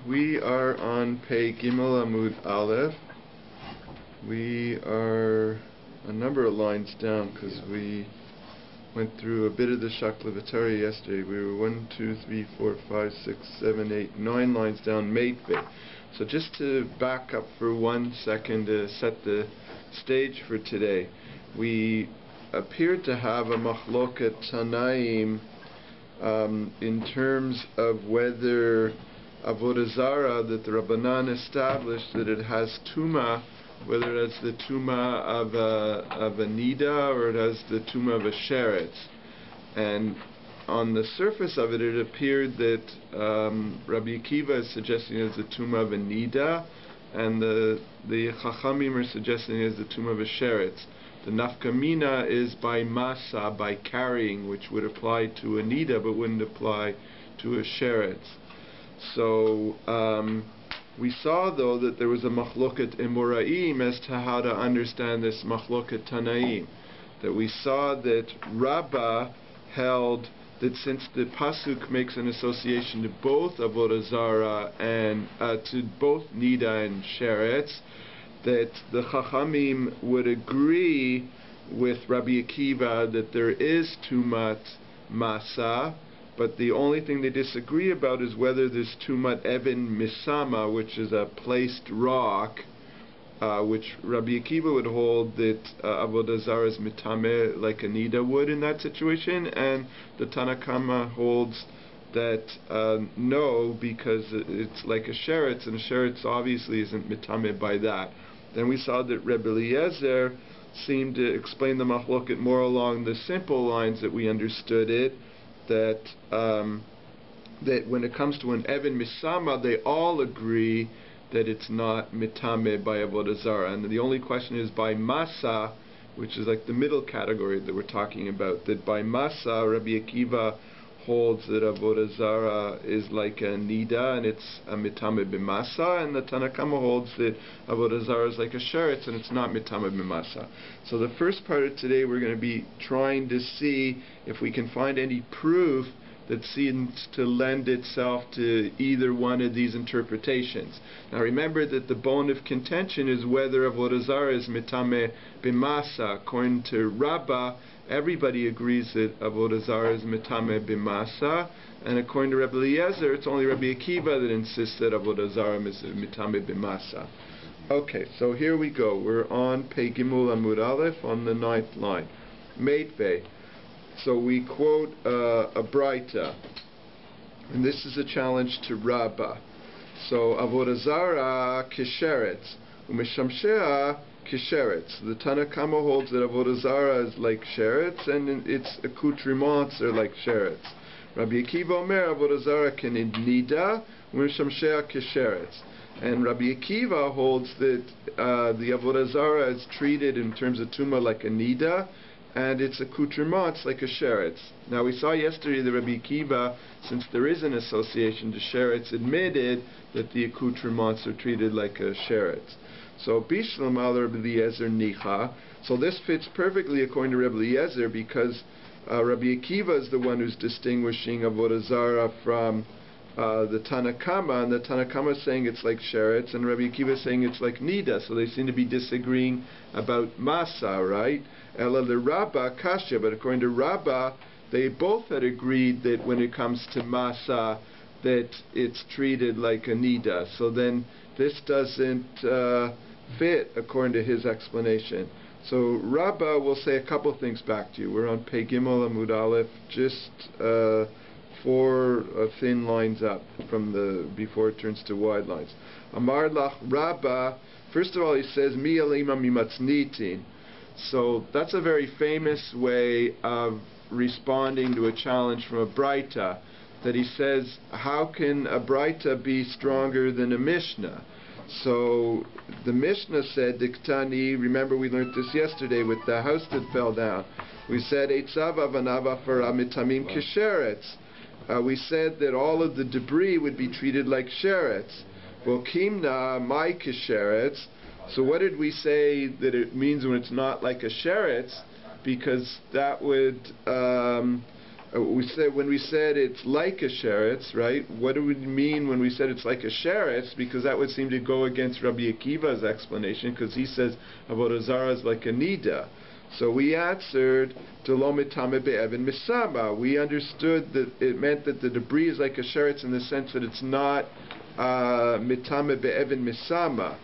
We are on Pei Gimel Amud Aleph. We are a number of lines down because we went through a bit of the Shaklavitari yesterday. We were 1, 2, 3, 4, 5, 6, 7, 8, 9 lines down BAYT. So just to back up for 1 second to set the stage for today, we appeared to have a machloket Tanaim in terms of whether Avodah Zarah that the Rabbanan established that it has Tumah, whether it has the Tumah of a Nida or it has the Tumah of a Sheretz. And on the surface of it, it appeared that Rabbi Akiva is suggesting it has the Tumah of a Nida, and the Chachamim are suggesting it has the Tumah of a Sheretz. The nafkamina is by masa, by carrying, which would apply to a nida but wouldn't apply to a sheretz. So we saw though that there was a machloket imuraim as to how to understand this machloket tanaim. That we saw that Rabbah held that since the pasuk makes an association to both avodah zarah and to both nida and sheretz, that the Chachamim would agree with Rabbi Akiva that there is Tumat Masa, but the only thing they disagree about is whether there's Tumat Even Misama, which is a placed rock, which Rabbi Akiva would hold that Avodah Zarah is Mitameh like a Nida would in that situation, and the Tanakama holds that no, because it's like a sheretz, and a sheretz obviously isn't mitameh by that. Then we saw that Rebbe Eliezer seemed to explain the machloket more along the simple lines that we understood it, that that when it comes to an Even Misama, they all agree that it's not mitameh by Avodah Zarah, and the only question is by Masa, which is like the middle category that we're talking about, that by Masa, Rabbi Akiva holds that Avodah Zarah is like a Nida and it's a Mitameh b'masa, and the Tanakama holds that Avodah Zarah is like a Sheretz and it's not Mitameh b'masa. So the first part of today we're going to be trying to see if we can find any proof that seems to lend itself to either one of these interpretations. Now remember that the bone of contention is whether Avodah Zarah is Mitameh b'masa. According to Rabbah, everybody agrees that Avodah Zarah is Mitameh b'masa, and according to Rebbe Eliezer, it's only Rabbi Akiva that insists that Avodah Zarah is Mitameh b'masa. Okay, so here we go. We're on Pei Gimel Amud Aleph on the 9th line. BAYT. So we quote a Braita, and this is a challenge to Rabbah. So Avodah Zarah kisheretz, u'mishamshea kisheretz. The Tanakama holds that Avodah Zarah is like sheretz, and its accoutrements are like sheretz. Rabbi Akiva Omer Avodah Zarah kenidnida u'mishamshea kisheretz. And Rabbi Akiva holds that the Avodah Zarah is treated in terms of Tumah like a nida, and its accoutrements like a sheretz. Now we saw yesterday that Rabbi Akiva, since there is an association to sheretz, admitted that the accoutrements are treated like a sheretz. So Bishlam al Rabbi Eliezer nicha. So this fits perfectly according to Rabbi Eliezer, because Rabbi Akiva is the one who's distinguishing Avodah Zarah from the Tanakama, and the Tanakama is saying it's like sheretz, and Rabbi Akiva is saying it's like nida. So they seem to be disagreeing about masa, right? Ela the Rabbah kasha, but according to Rabbah, they both had agreed that when it comes to masa, that it's treated like a nida. So then this doesn't fit according to his explanation. So Rabbah will say a couple things back to you. We're on Pei Gimel Amud Aleph, just 4 thin lines up from the before it turns to wide lines. Amar lach Rabbah. First of all, he says mi alima mimatznitin. So that's a very famous way of responding to a challenge from a Braita, that he says, how can a Braita be stronger than a Mishnah? So the Mishnah said, Diktani, remember we learned this yesterday with the house that fell down. We said, Eitzav avanava fara mitamim kisheretz. We said that all of the debris would be treated like sheretz. Vokimna my kisheretz. So what did we say that it means when it's not like a sheretz? Because that would when we said it's like a sheretz, right? What do we mean when we said it's like a sheretz? Because that would seem to go against Rabbi Akiva's explanation, because he says avodah zarah is like a nida. So we answered Delo mitame be'evan misama. We understood that it meant that the debris is like a sheretz in the sense that it's not mitame be'evan misama.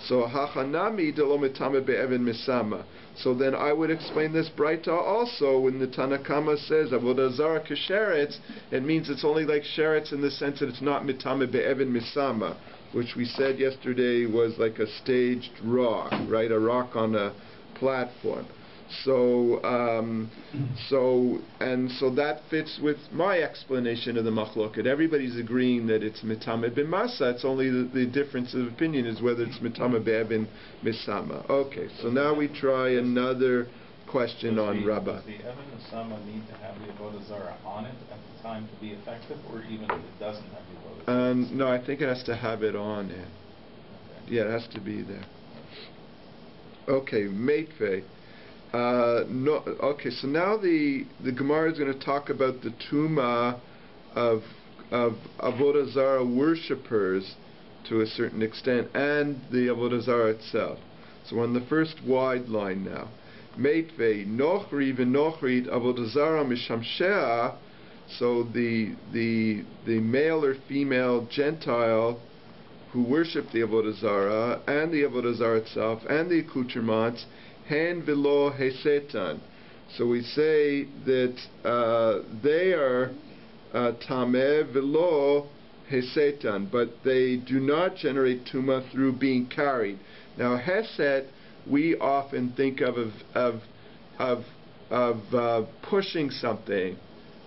So hachanami delo mitame be'evan misama. So then I would explain this Braita also when the Tanakama says avodah zarah kasheretz. It means it's only like sheretz in the sense that it's not mitame be'evan misama, which we said yesterday was like a staged rock, right? A rock on a platform. So that fits with my explanation of the machloket. Everybody's agreeing that it's mitame b'masa. It's only the difference of opinion is whether it's mitame be'evin misama. Okay, so now we try another question on Rabbah. Does the evin misama need to have the avodah zarah on it at the time to be effective, or even if it doesn't have the avodah zarah? No, I think it has to have it on it. Okay. Yeah, it has to be there. Okay, Meitve. No, okay, so now the Gemara is going to talk about the Tuma of Avodah Zarah worshippers to a certain extent, and the Avodah Zarah itself. So we're on the first wide line now. Meitvei nochri v'nochrit Avodah Zarah mishamshea. So the male or female Gentile who worship the Avodah Zarah and the Avodah Zarah itself and the accoutrements, hen velo hesetan. So we say that they are tameh velo hesetan, but they do not generate tuma through being carried. Now heset we often think of pushing something,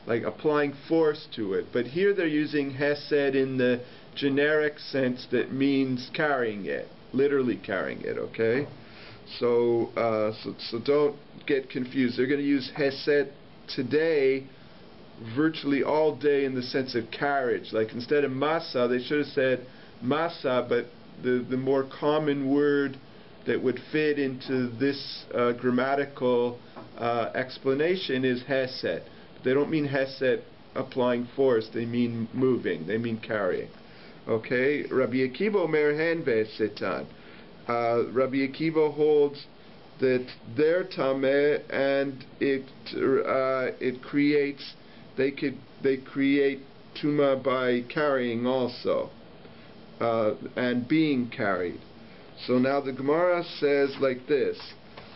like applying force to it. But here they're using hesed in the generic sense that means carrying it, literally carrying it. Okay. So don't get confused. They're going to use hesed today virtually all day in the sense of carriage. Like instead of masa, they should have said masa, but the more common word that would fit into this grammatical explanation is hesed. But they don't mean hesed applying force. They mean moving. They mean carrying. Okay? Rabbi Akiva omer hen ve'setan. Rabbi Akiva holds that they're tameh, and it creates, they create tuma by carrying also, and being carried. So now the Gemara says like this.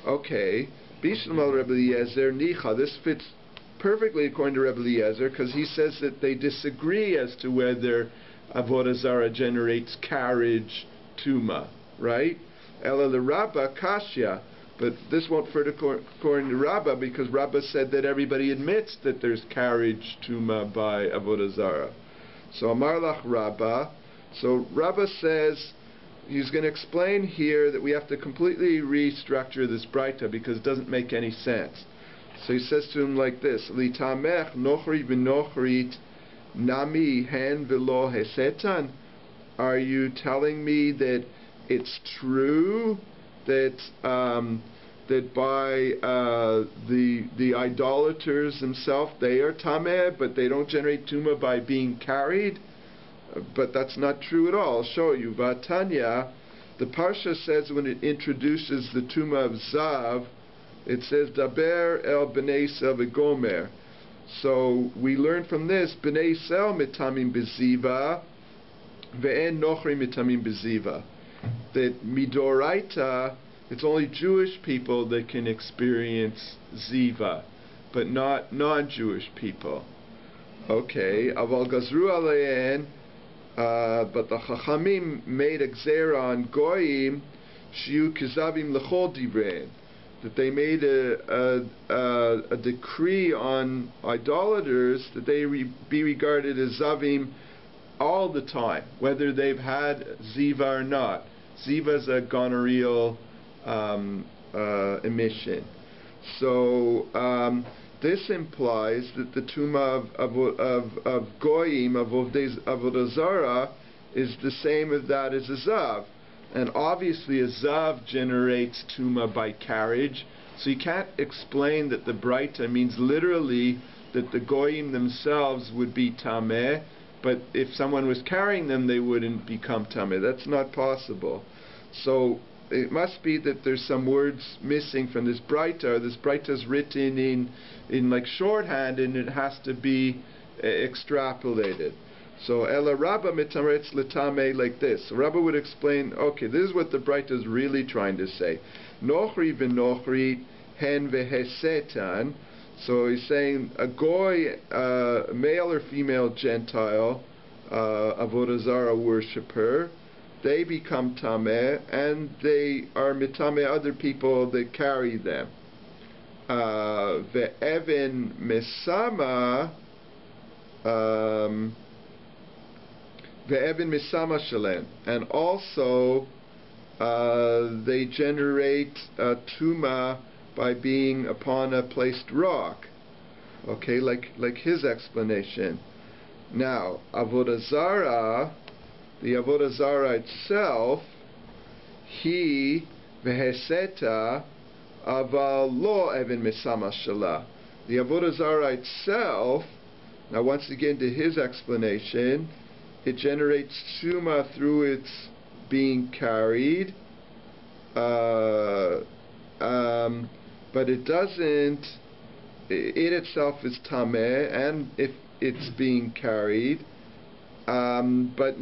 Okay, Bishlam Rebbe Eliezer nicha. This fits perfectly according to Rebbe Eliezer, because he says that they disagree as to whether Avodah Zarah generates carriage tuma. Right? Ela l'Rabba kashya, but this won't fit according to Rabbah, because Rabbah said that everybody admits that there's carriage tuma by Avodah Zarah. So Amar lach Rabbah. So Rabbah says he's going to explain here that we have to completely restructure this Braita because it doesn't make any sense. So he says to him like this: Litamech nochri v'nochrit nami hen v'lo hesetan. Are you telling me that it's true that that by the idolaters themselves they are tameh, but they don't generate tumah by being carried? But that's not true at all. I'll show you. Vatanya, the Parsha says when it introduces the tumah of Zav, it says Daber el b'nei Yisrael v'gomer. So we learn from this b'nei Yisrael mitamim b'ziva ve'en nochri mitamim b'ziva. That midoraita, it's only Jewish people that can experience ziva, but not non-Jewish people. Okay, aval gazru alein, but the Chachamim made a gzera on goyim shiu kizavim l'chol divrein, that they made a decree on idolaters that they be regarded as zavim all the time, whether they've had ziva or not. Ziva is a gonorrheal emission. So this implies that the tumah of goyim, of avodah zarah, is the same as that as a zav. And obviously a zav generates tumah by carriage, so you can't explain that the Braita means literally that the goyim themselves would be tameh, but if someone was carrying them, they wouldn't become tameh. That's not possible. So it must be that there's some words missing from this Braita. This Braita is written in like shorthand, and it has to be extrapolated. So Ela Rabba mitaretz l'tameh like this. So Rabba would explain, okay, this is what the Braita is really trying to say. Nochri v'nochri hen v'hesetan. So he's saying a goy, male or female Gentile, avodah zarah worshipper, they become tameh, and they are mitameh other people that carry them. Ve'evin misama, ve'evin misama shalem, and also they generate tuma by being upon a placed rock. Okay, like his explanation. Now, avodah zarah, the avodah zarah itself, he veheseta aval lo evin misama shala. The avodah zarah itself, now once again to his explanation, it generates tuma through its being carried, but it doesn't, it itself is tameh, and if it's being carried, but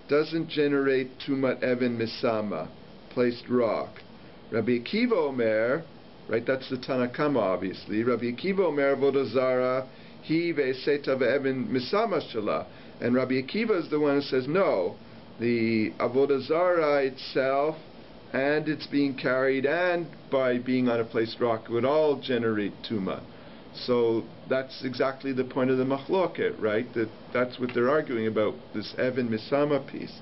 doesn't generate tumat even misama, placed rock. Rabbi Akiva Omer, right, that's the Tanakama obviously, Rabbi Akiva Omer avodah zarah he ve'eseta ve'evin misama shala, and Rabbi Akiva is the one who says no, the avodah zarah itself and it's being carried and by being on a placed rock would all generate tuma. So that's exactly the point of the machloket, right? That's what they're arguing about, this Evan Misama piece.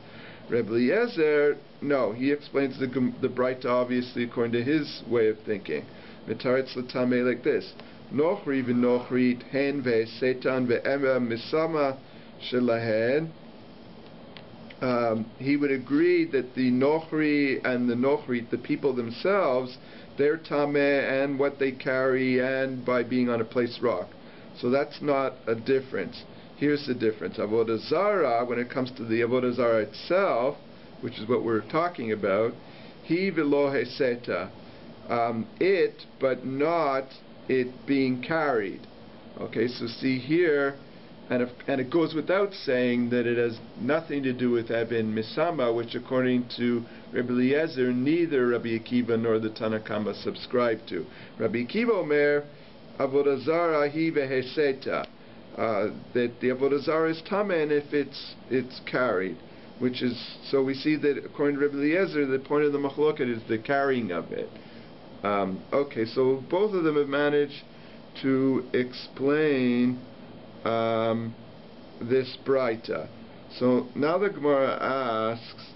Rebbe Eliezer, no, he explains the Braita obviously according to his way of thinking. Mitaretz l'tameh like this: Nochri v'nochrit hen ve'setan ve'ema misama shelahen. He would agree that the Nochri and the Nochrit, the people themselves, they're tameh and what they carry and by being on a placed rock. So that's not a difference. Here's the difference. Avodah zarah, when it comes to the avodah zarah itself, which is what we're talking about, he v'lo heseta, it, but not it being carried. Okay, so see here, and it goes without saying that it has nothing to do with Eben Misama, which according to Rabbi Eliezer, neither Rabbi Akiva nor the Tanakama subscribe to. Rabbi Akiva Omer, Avodah Zarah hi veheseta, that the Avodah Zarah is tameh, and if it's carried, which is, so we see that according to Rabbi Eliezer, the point of the machloket is the carrying of it. Okay, so both of them have managed to explain this Braita. So now the Gemara asks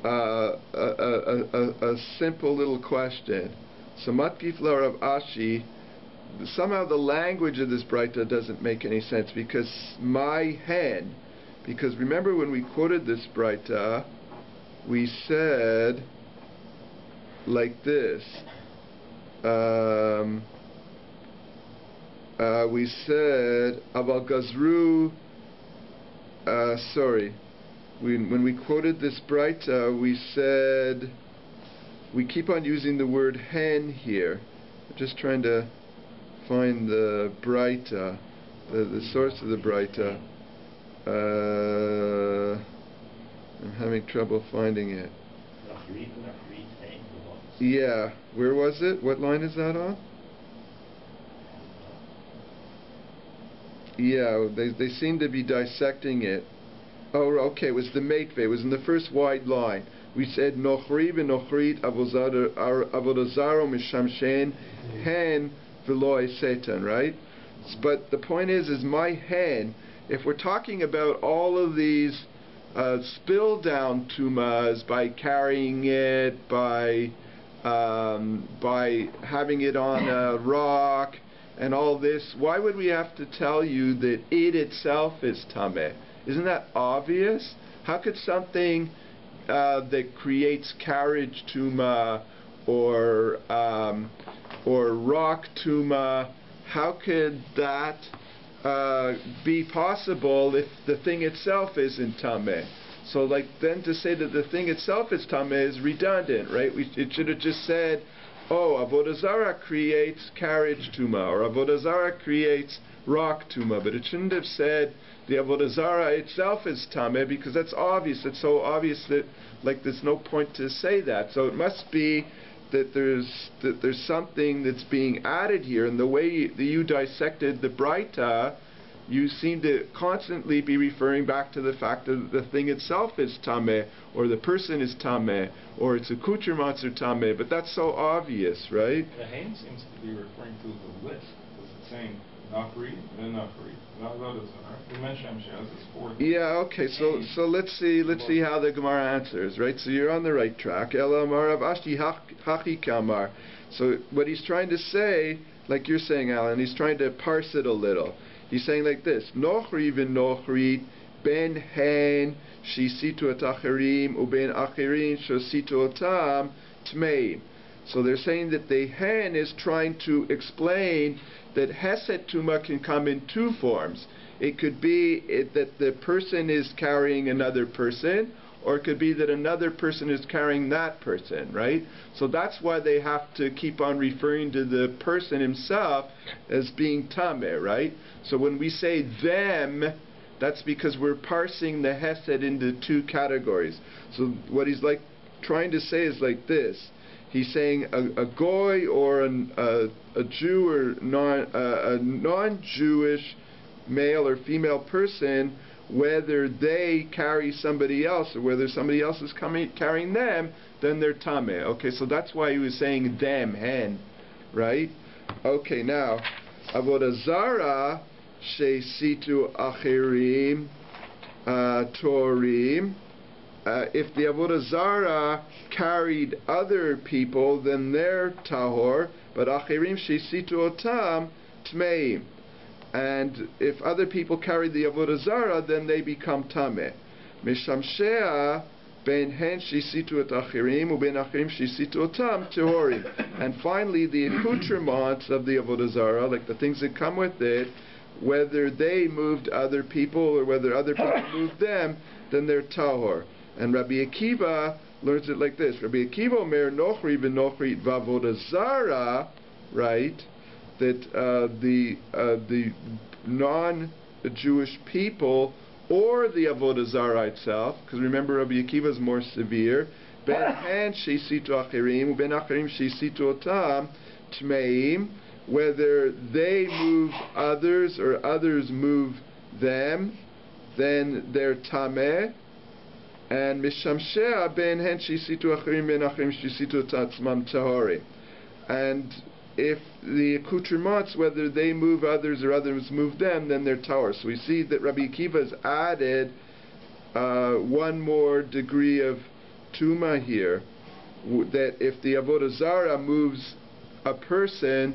a simple little question. So Matkif Rav Ashi, somehow the language of this Braita doesn't make any sense, because my hen, because remember when we quoted this Braita, we said like this. We said Aval Gazru. When we quoted this Braita, we said we keep on using the word hen here. I'm just trying to find the Braita, the source of the Braita. I'm having trouble finding it. Yeah, where was it? What line is that on? Yeah, they seem to be dissecting it. Oh, okay, it was the Meitve. It was in the first wide line. We said Nochri v'nochrit avodah zarah mishamshen hen v'lo esetan, right? But the point is my hen, if we're talking about all of these spill down tumas by carrying it, by having it on a rock and all this, why would we have to tell you that it itself is tameh? Isn't that obvious? How could something that creates carriage tuma or or rock tuma, how could that be possible if the thing itself isn't tameh? So like then to say that the thing itself is tameh is redundant, right? It should have just said, oh, avodah zarah creates carriage tuma, or avodah zarah creates rock tuma, but it shouldn't have said the avodah zarah itself is tameh, because that's obvious. It's so obvious that like there's no point to say that. So it must be that there's something that's being added here, and the way that you dissected the Braita, you seem to constantly be referring back to the fact that the thing itself is tameh, or the person is tameh, or its accoutrements are tameh, but that's so obvious, right? The Hain seems to be referring to the list, because it's saying Nachri, then Nachri, Nachri, Meshem Shaz is fourth. Yeah, okay, so let's see how the Gemara answers, right? So you're on the right track. Ela Marav Ashti Hachi Kamar. So what he's trying to say, like you're saying, Alan, he's trying to parse it a little. He's saying like this: Nochri v'nochri ben hen shisitu et acherim uben acherim shositu otam tmeim. So they're saying that the hen is trying to explain that Hesed Tuma can come in two forms. It could be that the person is carrying another person, or it could be that another person is carrying that person, right? So that's why they have to keep on referring to the person himself as being Tameh, right? So when we say them, that's because we're parsing the Hesed into two categories. So what he's like trying to say is like this. He's saying a goy or a Jew or a non-Jewish male or female person, whether they carry somebody else or whether somebody else is carrying them, then they're tameh. Okay, so that's why he was saying them, hen, right? Okay, now avodah zarah sheisitu acherim torim. If the avodah zarah carried other people, then they're tahor, but acherim sheisitu otam tmeim. And if other people carry the avodah zarah, then they become tameh. Mishamshea ben hen shisitu et achirim uben achirim shisitu otam tehorim. And finally, the accoutrements of the avodah zarah, like the things that come with it, whether they moved other people or whether other people moved them, then they're tahor. And Rabbi Akiva learns it like this: Rabbi Akiva omer nochri v'nochri v'avodah zarah, right? That the non-Jewish people or the avodah zarah itself, because remember Rabbi Akiva is more severe, ben hen sheisitu achirim uben achirim sheisitu otam tmeim, whether they move others or others move them, then they're tameh. And mishamshea ben hen sheisitu achirim ben achirim sheisitu otam tmam tahori. And if the accoutrements, whether they move others or others move them, then they're tahor. So we see that Rabbi Akiva has added one more degree of tuma here, that if the avodah zarah moves a person,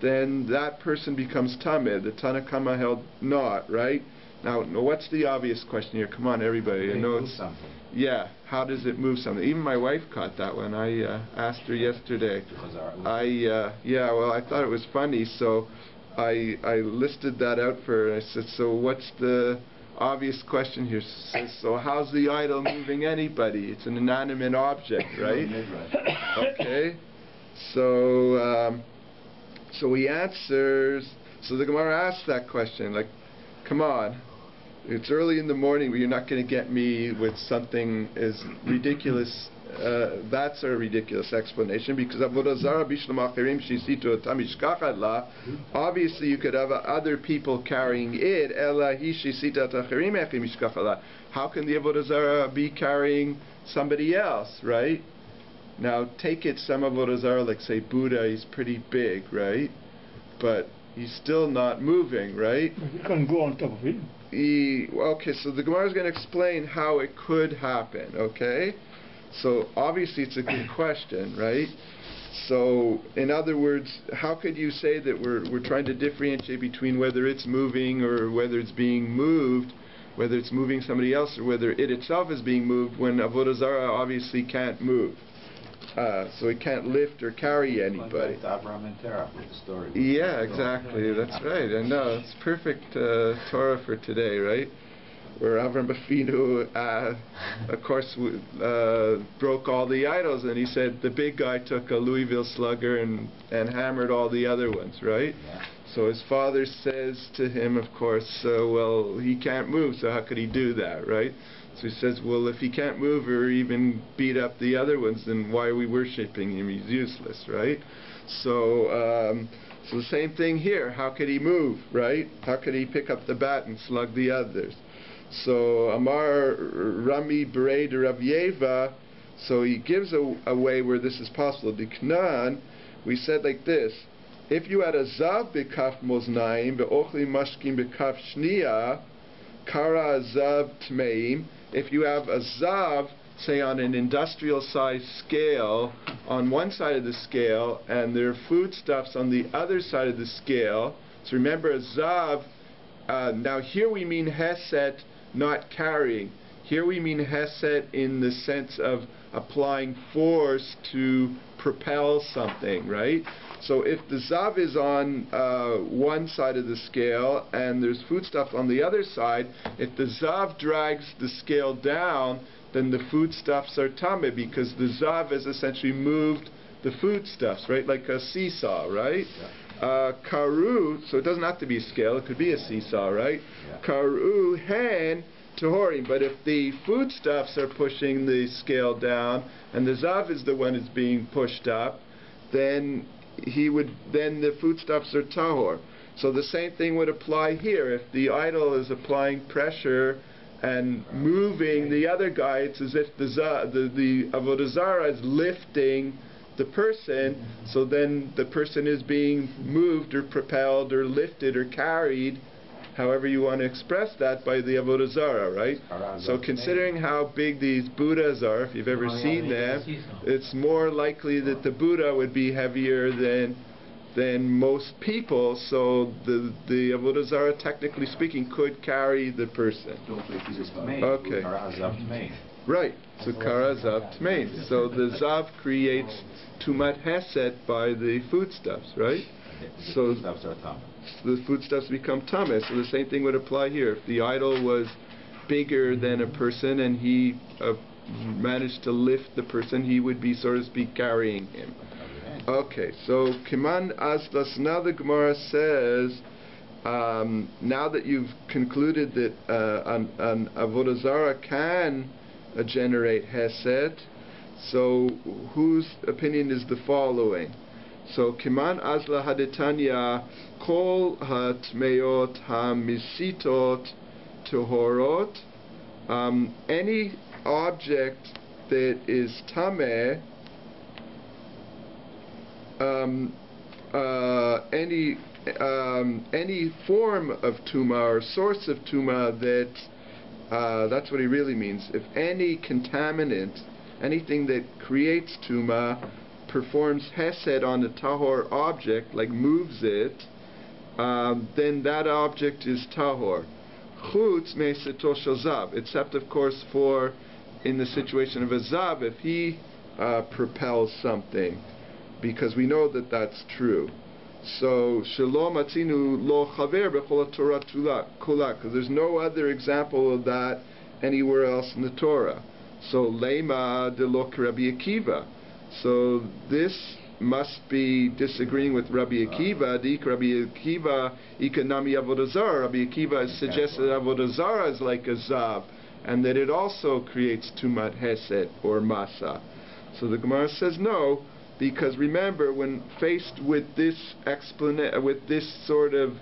then that person becomes tameh. The Tanna Kama held not, right? Now, what's the obvious question here? Come on, everybody. I know it's something. Yeah, how does it move something? Even my wife caught that one. I asked her yesterday. Well, I thought it was funny, so I listed that out for her. I said, so what's the obvious question here? She says, so how's the idol moving anybody? It's an inanimate object, right? Okay. So he answers. So the Gemara asks that question, like, come on. It's early in the morning, but you're not going to get me with something as ridiculous. That's a ridiculous explanation, because avodah zarah bishlam achirim shisitu otam ishkachat la. Obviously, you could have other people carrying it. Ela hi shisitat achirim echim ishkachat la. How can the avodah zarah be carrying somebody else, right? Now, take it some avodah zarah, like say Buddha, he's pretty big, right? But he's still not moving, right? You can go on top of it. Okay, so the Gemara is going to explain how it could happen, okay? So obviously it's a good question, right? So in other words, how could you say that we're trying to differentiate between whether it's moving or whether it's being moved, whether it's moving somebody else or whether it itself is being moved, when avodah zarah obviously can't move? So he can't lift or carry anybody. Like Avraham and Terah with the story. Yeah, exactly. That's right. I know. It's perfect Torah for today, right? Where Avraham Avinu, of course, broke all the idols, and he said the big guy took a Louisville Slugger and hammered all the other ones, right? Yeah. So his father says to him, of course, well, he can't move, so how could he do that, right? So he says, well, if he can't move or even beat up the other ones, then why are we worshipping him? He's useless, right? So, so the same thing here. How could he move, right? How could he pick up the bat and slug the others? So Amar Rami Berei de Rav Yeva, so he gives a way where this is possible. Diknan, we said like this: if you had a zav bekaf moznaim beochli mashkim bekaf shniya, kara zav tmeim. If you have a zav, say on an industrial size scale, on one side of the scale, and there are foodstuffs on the other side of the scale. So remember, a zav. Now here we mean hesed, not carrying. Here we mean hesed in the sense of applying force to propel something, right? So if the zav is on one side of the scale and there's foodstuff on the other side, if the zav drags the scale down, then the foodstuffs are tameh, because the zav has essentially moved the foodstuffs, right? Like a seesaw, right? Yeah. Karu, so it doesn't have to be a scale, it could be a seesaw, right? Yeah. Karu hen tahorim, but if the foodstuffs are pushing the scale down and the zav is the one that's being pushed up, then the foodstuffs are tahor. So the same thing would apply here. If the idol is applying pressure and moving the other guy, it's as if the avodah zarah is lifting the person, so then the person is being moved or propelled or lifted or carried, however you want to express that, by the avodah zarah, right? So considering how big these Buddhas are, if you've ever seen them, it's more likely that the Buddha would be heavier than most people, so the avodah zarah, technically speaking, could carry the person. Okay. Right. So kara zav tmein. So the zav creates tumat hesed by the foodstuffs, right? So the foodstuffs become tameh. So the same thing would apply here. If the idol was bigger than a person and he managed to lift the person, he would be, so to speak, carrying him. Okay, so Kiman Aslas, now the Gemara says, now that you've concluded that an avodah zarah can generate hesed, so whose opinion is the following? So Kiman Asla Hadetanya Kol Hatmeot Hamisitot Tehorot, any object that is tameh, any form of tumah or source of tumah that's what he really means. If any contaminant, anything that creates tumah, performs hesed on a tahor object, like moves it, then that object is tahor. Chutz me'seto shel zav, except of course for in the situation of a zav, if he propels something, because we know that that's true. So shelo matzinu lo chaver b'chol Torah kula, because there's no other example of that anywhere else in the Torah. So lema de lo Rabbi Akiva. So this must be disagreeing with Rabbi Akiva. Dik Rabbi Akiva ikanami avodah zarah. Rabbi Akiva has suggested that avodah zarah is like a zav, and that it also creates tumat hesed or masa. So the Gemara says no, because remember, when faced with this sort of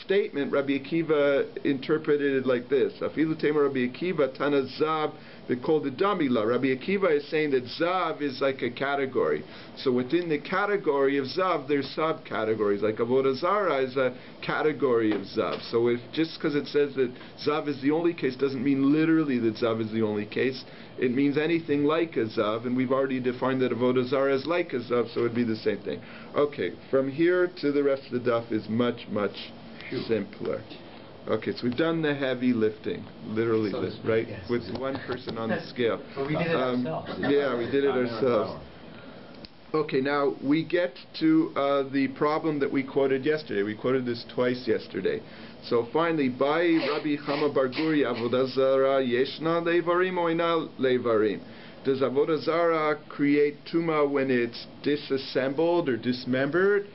statement, Rabbi Akiva interpreted it like this: Afilu tema Rabbi Akiva tana zav v'kol dedamila. Rabbi Akiva is saying that zav is like a category. So within the category of zav, there's subcategories. Like avodah zarah is a category of zav. So if just because it says that zav is the only case doesn't mean literally that zav is the only case. It means anything like a zav, and we've already defined that avodah zarah is like a zav, so it would be the same thing. Okay, from here to the rest of the daf is much, much simpler. Okay, so we've done the heavy lifting, literally, right? Yes. With one person on the scale. But we did it ourselves. Yeah, we did it ourselves. Okay, now we get to the problem that we quoted yesterday. We quoted this twice yesterday. So finally, by Rabbi Chama Bar Guri, Avodah Zara yeshna levarim or ina levarim? Does Avodah Zara create tuma when it's disassembled or dismembered,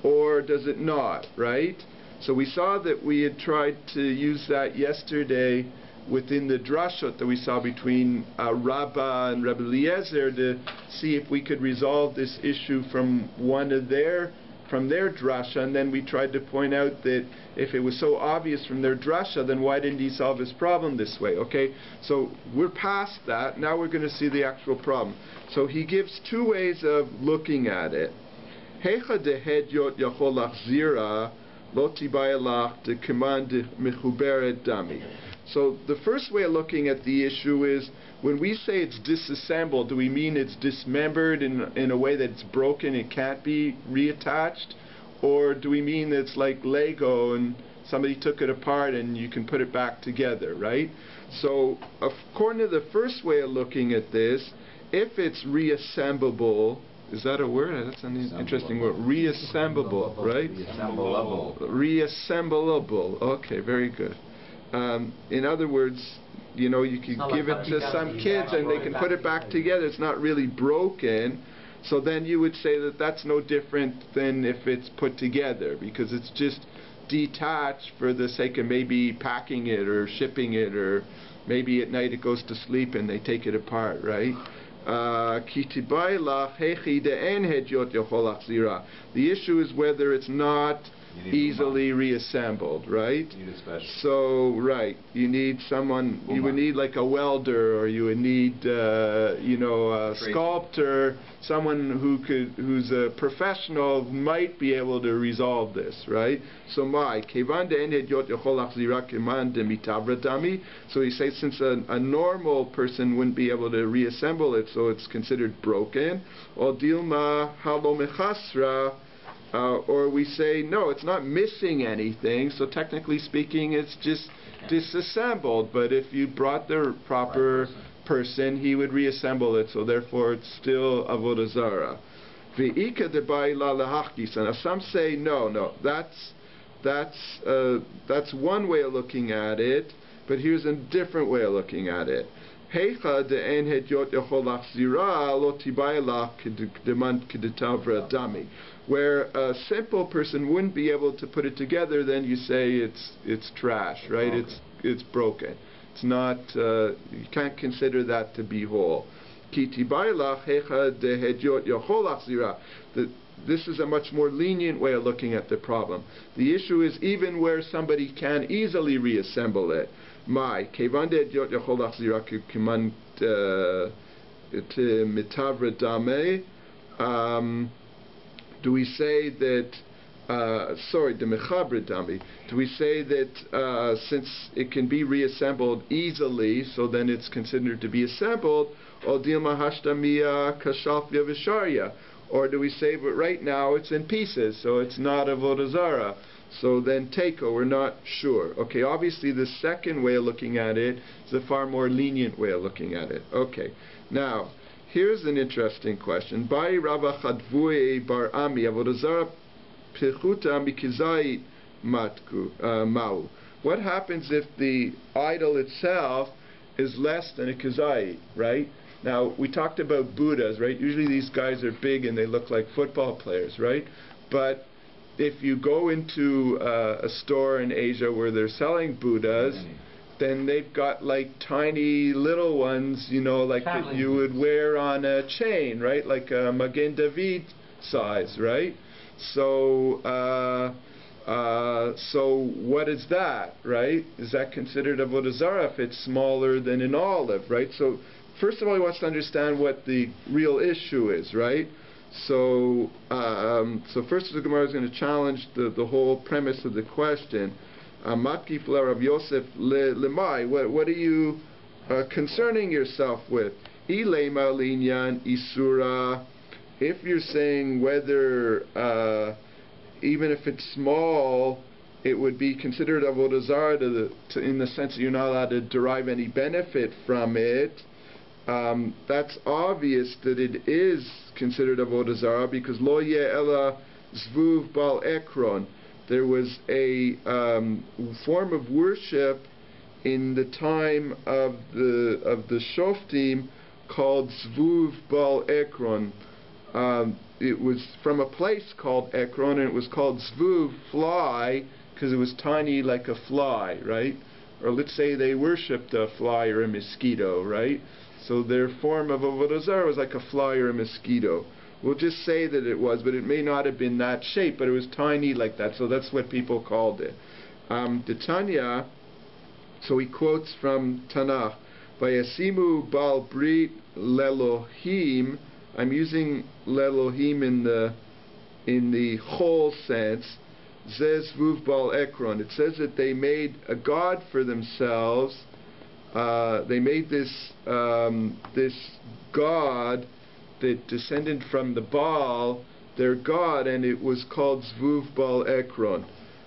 or does it not? Right? So we saw that we had tried to use that yesterday within the drashot that we saw between Rabbah and Rebbe Eliezer to see if we could resolve this issue from their drasha, and then we tried to point out that if it was so obvious from their drasha, then why didn't he solve his problem this way? Okay, so we're past that. Now we're going to see the actual problem. So he gives two ways of looking at it. Hecha dehedyot yachol lachzira lo tibayalach de command mechuberet dami. So the first way of looking at the issue is, when we say it's disassembled, do we mean it's dismembered in a way that it's broken, it can't be reattached? Or do we mean it's like Lego and somebody took it apart and you can put it back together, right? So according to the first way of looking at this, if it's reassemblable, is that a word? That's an interesting word. Reassemblable, right? Reassemblable. Okay, very good. In other words, you know, you could give it to some kids and they can put it back together. It's not really broken. So then you would say that that's no different than if it's put together, because it's just detached for the sake of maybe packing it or shipping it, or maybe at night it goes to sleep and they take it apart, right? The issue is whether it's not easily reassembled, right? So, right, you need someone, you would need like a welder, or you would need, a sculptor, someone who's a professional, might be able to resolve this, right? So, so he says, since a normal person wouldn't be able to reassemble it, so it's considered broken. Or dilma halomechasra. Or we say, no, it's not missing anything, so technically speaking, it's just disassembled. But if you brought the proper person, he would reassemble it, so therefore it's still Avodah Zara. Now some say, no, that's one way of looking at it, but here's a different way of looking at it. Where a simple person wouldn't be able to put it together, then you say it's trash, right? It's broken. It's not. You can't consider that to be whole. This is a much more lenient way of looking at the problem. The issue is even where somebody can easily reassemble it. Do we say that, do we say that since it can be reassembled easily, so then it's considered to be assembled, or do we say, but right now it's in pieces, so it's not Avodah Zara? So then teko, we're not sure. Okay, obviously the second way of looking at it is a far more lenient way of looking at it. Okay, now, here's an interesting question. By Rabba Chadvue Bar Ami, Avodah Zara Pechuta Mikizai Mau. What happens if the idol itself is less than a kizai, right? Now, we talked about Buddhas, right? Usually these guys are big and they look like football players, right? But if you go into a store in Asia where they're selling Buddhas, then they've got like tiny little ones, like that you would wear on a chain, right? Like a Magen David size, right? So, so what is that, right? Is that considered Avodah Zara if it's smaller than an olive, right? So, first of all, he wants to understand what the real issue is, right? So, so first the Gemara is going to challenge the whole premise of the question. Matkif la Rav Yoseph lemai. What are you concerning yourself with? Ilema linyan isura. If you're saying whether even if it's small, it would be considered avodah zarah in the sense that you're not allowed to derive any benefit from it. that's obvious that it is considered avodah zarah, because lo yeh ela zvuv bal ekron. There was a form of worship in the time of the Shoftim called zvuv bal ekron. It was from a place called Ekron, and it was called zvuv, fly, because it was tiny like a fly, right? Or let's say they worshipped a fly or a mosquito, right? So their form of avodah zarah was like a fly or a mosquito. We'll just say that it was, but it may not have been that shape, but it was tiny like that, so that's what people called it. The Tanya, so he quotes from Tanakh, Vayasimu bal brit lelohim. I'm using lelohim in the whole sense. Zez vuv bal ekron. It says that they made a god for themselves. They made this god that descended from the Baal, their god, and it was called Zvuv Bal Ekron.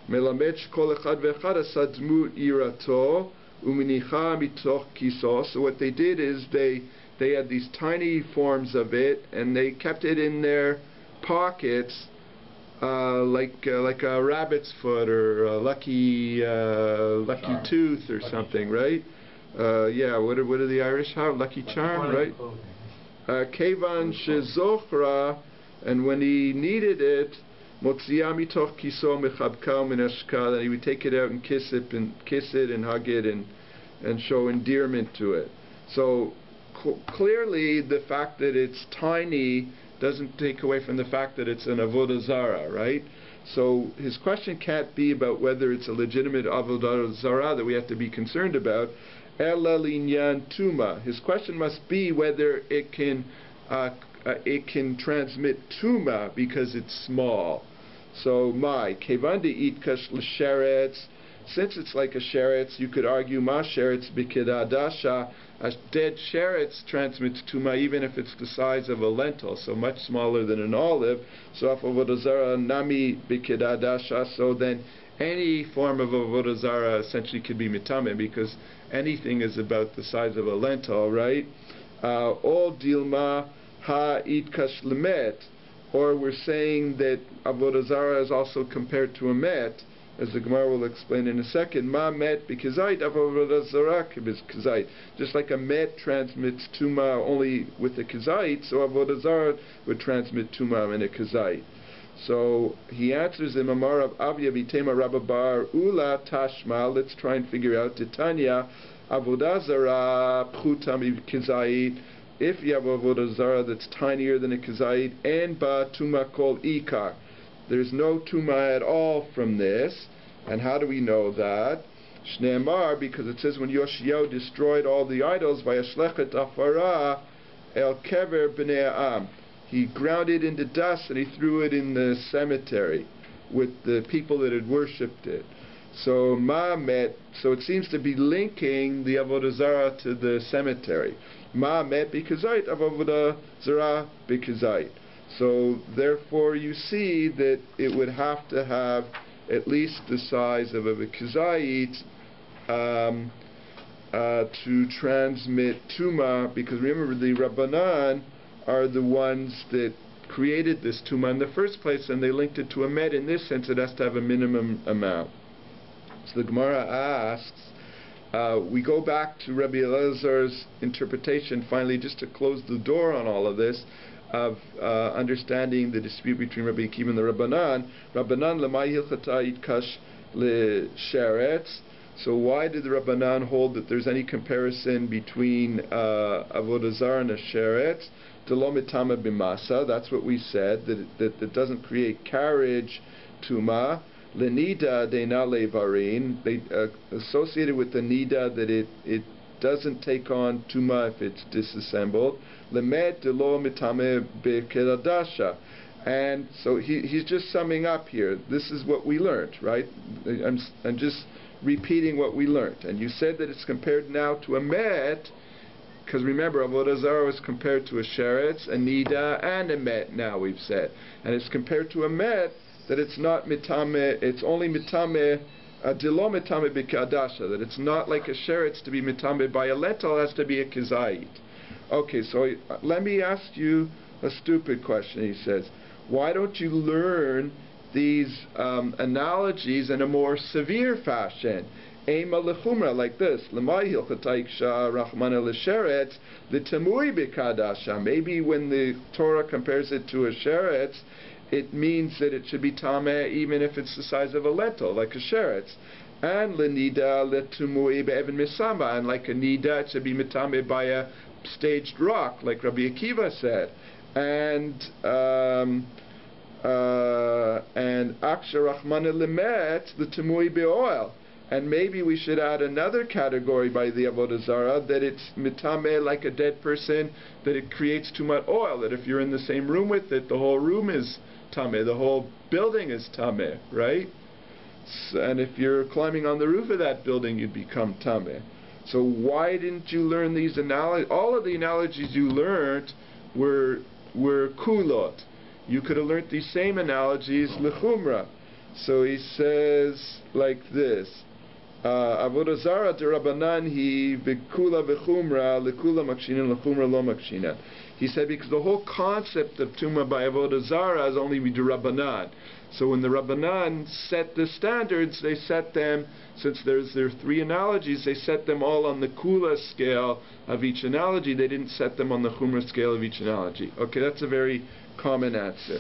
Melamed kol echad ve'echad asad dmut irato uminicha mitoch kiso. So what they did is they had these tiny forms of it, and they kept it in their pockets, like a rabbit's foot or a lucky tooth or something, right? Yeah, what do the Irish have? Lucky charm, right? Kevan shezochra, and when he needed it, motzia mitoch kiso mechabkal minashkal, and he would take it out and kiss it and hug it and show endearment to it. So clearly, the fact that it's tiny doesn't take away from the fact that it's an avodah zarah, right? So his question can't be about whether it's a legitimate avodah zarah that we have to be concerned about. Ela linyan tuma. His question must be whether it can transmit tuma because it's small. So kevan de'itkash l'sheretz. Since it's like a sheretz, you could argue ma sheretz b'kedadasha. A dead sheretz transmits tuma even if it's the size of a lentil, so much smaller than an olive. So if avodah zarah nami b'kedadasha, so then any form of avodah zarah essentially could be mitameh, because anything is about the size of a lentil, right? All dilma ha itkash lemet, or we're saying that avodah zarah is also compared to a met, as the Gemara will explain in a second. Ma met b'kazait avodah zarah k'kazait. Just like a met transmits tuma only with a kazait, so avodah zarah would transmit tuma in a kazait. So he answers him, Amar of Avya Vitema Rababar Ula Tashma. Let's try and figure out Titania Avodah Zarah Pchutam Kizait. If you have avodah zarah that's tinier than a kizait, and ba tuma kol ikar, there's no tuma at all from this. And how do we know that? Shneemar, because it says when Yoshiyahu destroyed all the idols, vayashlechet afara el kever b'nei am. He ground it into dust and he threw it in the cemetery with the people that had worshipped it. So Ma'amet, so it seems to be linking the avodah zarah to the cemetery. Ma'amet b'kazait, avodah zarah b'kazait. So therefore you see that it would have to have at least the size of a kazait to transmit tuma, because remember the Rabbanan are the ones that created this tuma in the first place, and they linked it to a med. In this sense, it has to have a minimum amount. So the Gemara asks, we go back to Rabbi Elazar's interpretation, finally, just to close the door on all of this, of understanding the dispute between Rabbi Akiva and the Rabbanan. Rabbanan lemay hilchata itkash l'sheretz. So why did the Rabbanan hold that there's any comparison between avodah zarah and a sheretz? Delo mitama b'masa. That's what we said, that it doesn't create carriage tuma. Lenida deina levarin. They associated with the nida that it doesn't take on tuma if it's disassembled. Lemet delo mitame b'kedadasha. And so he's just summing up here. This is what we learned, right? I'm just repeating what we learned. And you said that it's compared now to a met, because remember, avodah zarah was compared to a sheretz, a nida, and a met. Now we've said, and it's compared to a met that it's not mitame. It's only mitame dilo mitame b'kadasha. That it's not like a sheretz to be mitame by a lentil. It has to be a kizait. Okay, so let me ask you a stupid question, he says. Why don't you learn these analogies in a more severe fashion? Ema lechumra, like this. Maybe when the Torah compares it to a sheretz, it means that it should be tameh even if it's the size of a lentil, like a sheretz. And lenida letumui be'evan misama, and like a nida, it should be mitameh by a staged rock, like Rabbi Akiva said. And aksha rachmana lemet letumui be'oil. And maybe we should add another category by the Avodah Zarah, that it's mitameh like a dead person, that it creates too much oil, that if you're in the same room with it, the whole room is tameh, the whole building is tameh, right? And if you're climbing on the roof of that building, you'd become tameh. So why didn't you learn these analogies? All of the analogies you learned were kulot. You could have learned these same analogies lechumra. So he says like this. Avodah Zarah derabanan hi v'kula v'chumra lekula makshinan lechumra lo makshinan. He said because the whole concept of Tumah by Avodah Zarah is only derabanan. So when the Rabbanan set the standards, they set them, since there are three analogies, they set them all on the Kula scale of each analogy. They didn't set them on the Chumrah scale of each analogy. Okay, that's a very common answer.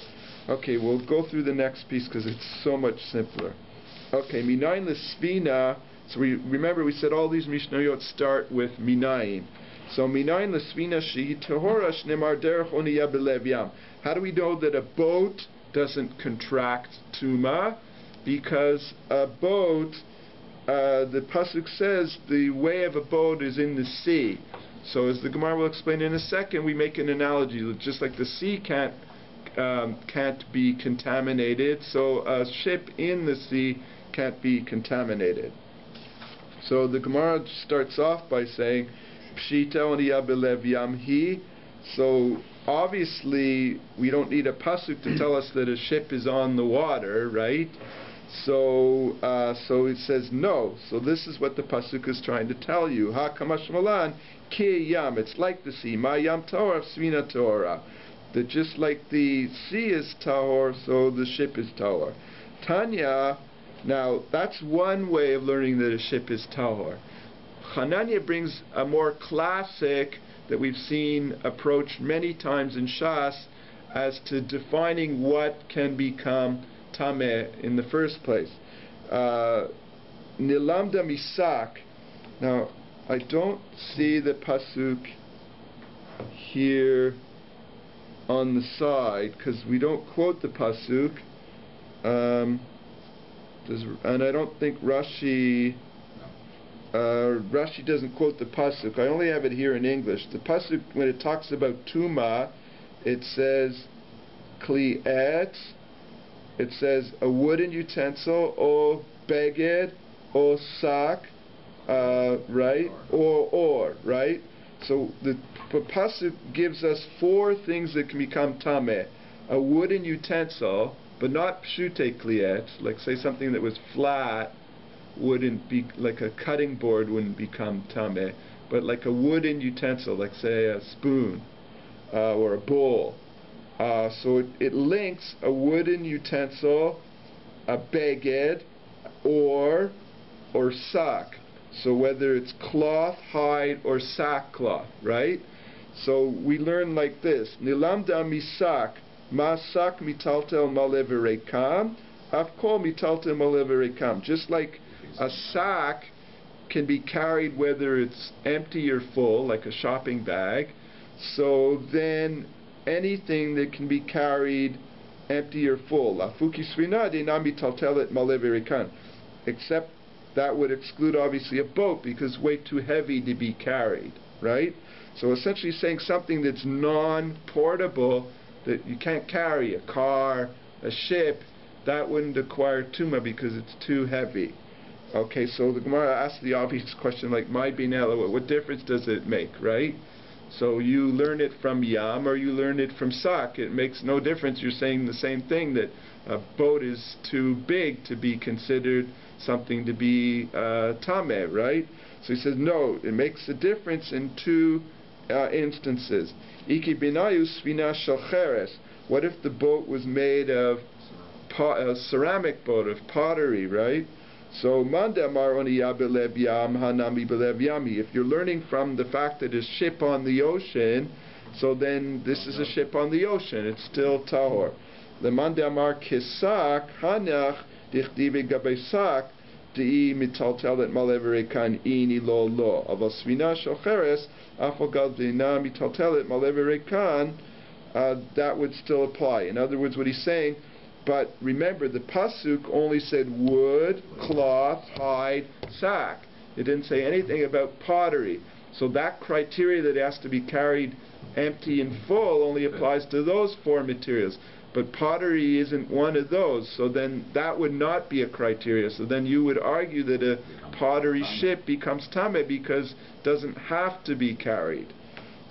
Okay, we'll go through the next piece because it's so much simpler. Okay, Minayin l'svina. So remember we said all these Mishnayot start with Minayin. So Minayin l'svina shehi tehora shnemar derech oniyah belev yam. How do we know that a boat doesn't contract Tuma? Because a boat, the pasuk says the way of a boat is in the sea. So as the Gemara will explain in a second, we make an analogy. Just like the sea can't be contaminated, so a ship in the sea can't be contaminated. So the Gemara starts off by saying, Pshita oniyah belev yamhi. So obviously we don't need a pasuk to tell us that a ship is on the water, right? So it says no. So this is what the pasuk is trying to tell you. Ha kamash malan ki yam. It's like the sea. Ma yam tahor svina tahora. That just like the sea is tahor, so the ship is tahor. Tanya. Now that's one way of learning that a ship is tahor. Hananya brings a more classic that we've seen approached many times in Shas as to defining what can become tameh in the first place. Nilamda misak. Now, I don't see the pasuk here on the side because we don't quote the pasuk, and I don't think Rashi doesn't quote the pasuk. I only have it here in English. The pasuk, when it talks about Tuma, it says kli'et, it says a wooden utensil, or beged, or sak, right, or, right? So the pasuk gives us four things that can become tameh. A wooden utensil, but not pshute kli'et, like say something that was flat, wouldn't be, like a cutting board wouldn't become tameh, but like a wooden utensil, like say a spoon or a bowl. So it links a wooden utensil, a beged, or sak. So whether it's cloth, hide, or sackcloth, right? So we learn like this: Nilamda misak, ma sak mitaltel malev rekam, afkol mitaltel malev rekam. Just like a sack can be carried whether it's empty or full, like a shopping bag, so then anything that can be carried empty or full, except that would exclude obviously a boat because way too heavy to be carried, right? So essentially saying something that's non-portable, that you can't carry, a car, a ship, that wouldn't acquire tuma because it's too heavy. Okay, so the Gemara asks the obvious question, like, my binela, what difference does it make, right? So you learn it from yam or you learn it from sak. It makes no difference. You're saying the same thing, that a boat is too big to be considered something to be tameh, right? So he says, no, it makes a difference in two instances. Iki binayu svina shalcheres. What if the boat was made of a ceramic boat, of pottery, right? So mandamar oniya belev yam hanami belev yami. If you're learning from the fact that it's a ship on the ocean, so then this is a ship on the ocean. It's still tahor. The mandamar kisak hanach dichdive gabesak dei mitaltelet maleverekan ini lo lo. Aval svina shocheres afogad vina mitaltelet maleverekan. That would still apply. In other words, what he's saying. But remember, the pasuk only said wood, cloth, hide, sack. It didn't say anything about pottery. So that criteria that has to be carried empty and full only applies to those four materials. But pottery isn't one of those. So then that would not be a criteria. So then you would argue that a pottery ship becomes tameh because it doesn't have to be carried.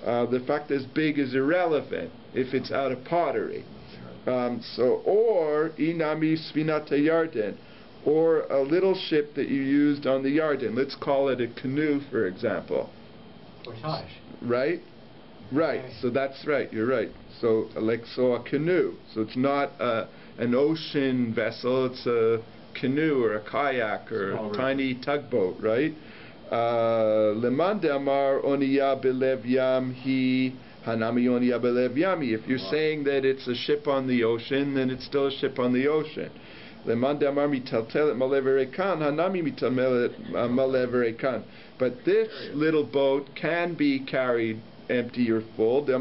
The fact that it's big is irrelevant if it's out of pottery. Or inami svinata yarden, or a little ship that you used on the Yarden. Let's call it a canoe, for example. Portage. Right? Right. So that's right. You're right. So a canoe. So it's not an ocean vessel. It's a canoe or a kayak or a tiny tugboat. Right? Leman de'amar oniya belev yam hi. If you're saying that it's a ship on the ocean, then it's still a ship on the ocean. But this little boat can be carried empty or full. Why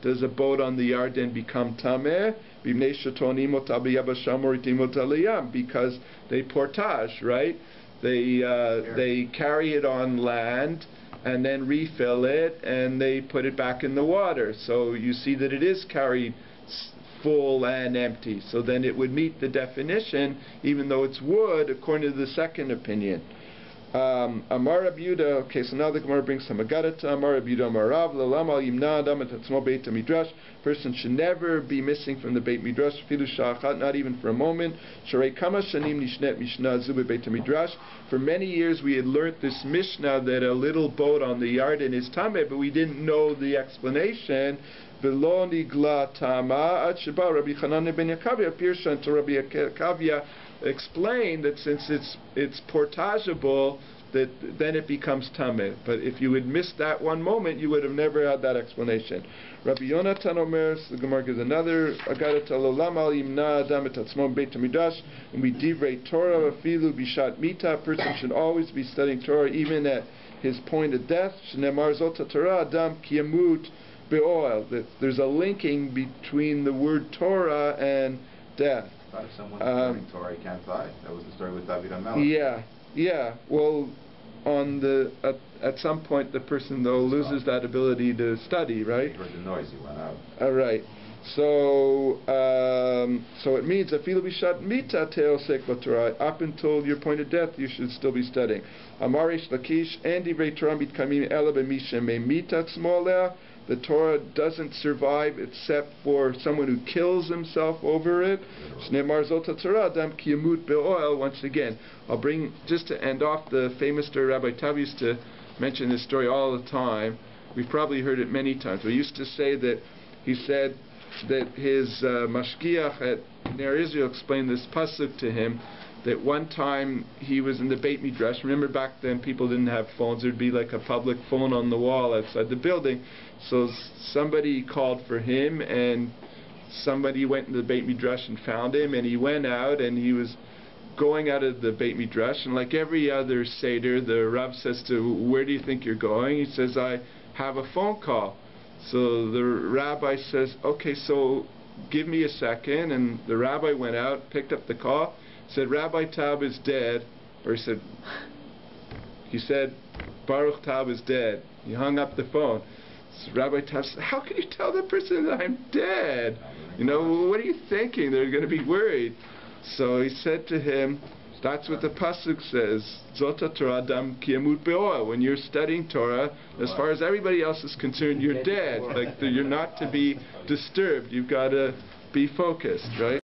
does a boat on the Yarden become tameh? Because they portage, right? They carry it on land and then refill it and they put it back in the water. So you see that it is carried full and empty. So then it would meet the definition, even though it's wood, according to the second opinion. Amar Rabbi Yehuda. Okay, so now the Gemara brings some agadata. Amar Rabbi Yehuda Amarav lelamal yimna adam et atzmo beit midrash. Person should never be missing from the Beit Midrash, filu shachat, not even for a moment. Sharei kama shanim nishnet mishnah zu beit midrash. For many years we had learnt this mishnah that a little boat on the Yarden is tameh, but we didn't know the explanation. V'lo nigla tama ad sheba Rabbi Chananah ben Yakavia pirshan to Rabbi Yakavia explained that since it's portageable, that then it becomes tameh. But if you had missed that one moment, you would have never had that explanation. Rabbi Yonatan Omer, the Gemara gives another agadata lolamal yimna adam et atzmo beit midrash, and we divrei Torah afilu bishat mita. A person should always be studying Torah even at his point of death. Shneimar zot Torah adam ki yamut be'oel. That there's a linking between the word Torah and death. If someone's studying Torah, he can't die. That was the story with David HaMelech. Yeah. Well, at some point, the person though loses that ability to study, right? He heard the noise. He went out. All right. So it means afilu bishat mita teosek b'Torah. Up until your point of death, you should still be studying. Amarish lakish and divrei Torah mitkamim ela b'mishem mita tzmoleh. The Torah doesn't survive except for someone who kills himself over it. Once again, I'll bring, just to end off, the famous story. Rabbi Tav used to mention this story all the time. We've probably heard it many times. We used to say that he said that his mashgiach at Ner Israel explained this pasuk to him, that one time he was in the Beit Midrash. Remember back then people didn't have phones. There'd be like a public phone on the wall outside the building. So somebody called for him and somebody went into the Beit Midrash and found him, and he went out and he was going out of the Beit Midrash, and like every other Seder, the Rav says to, where do you think you're going? He says, I have a phone call. So the rabbi says, okay, so give me a second. And the rabbi went out, picked up the call, said Rabbi Tab is dead, or he said Baruch Tab is dead. He hung up the phone. So Rabbi Tab said, how can you tell the person that I'm dead? You know, what are you thinking? They're going to be worried. So he said to him, that's what the pasuk says. Zota Torah Adam ki yamut be'oel. When you're studying Torah, as far as everybody else is concerned, you're dead. Like you're not to be disturbed. You've got to be focused, right?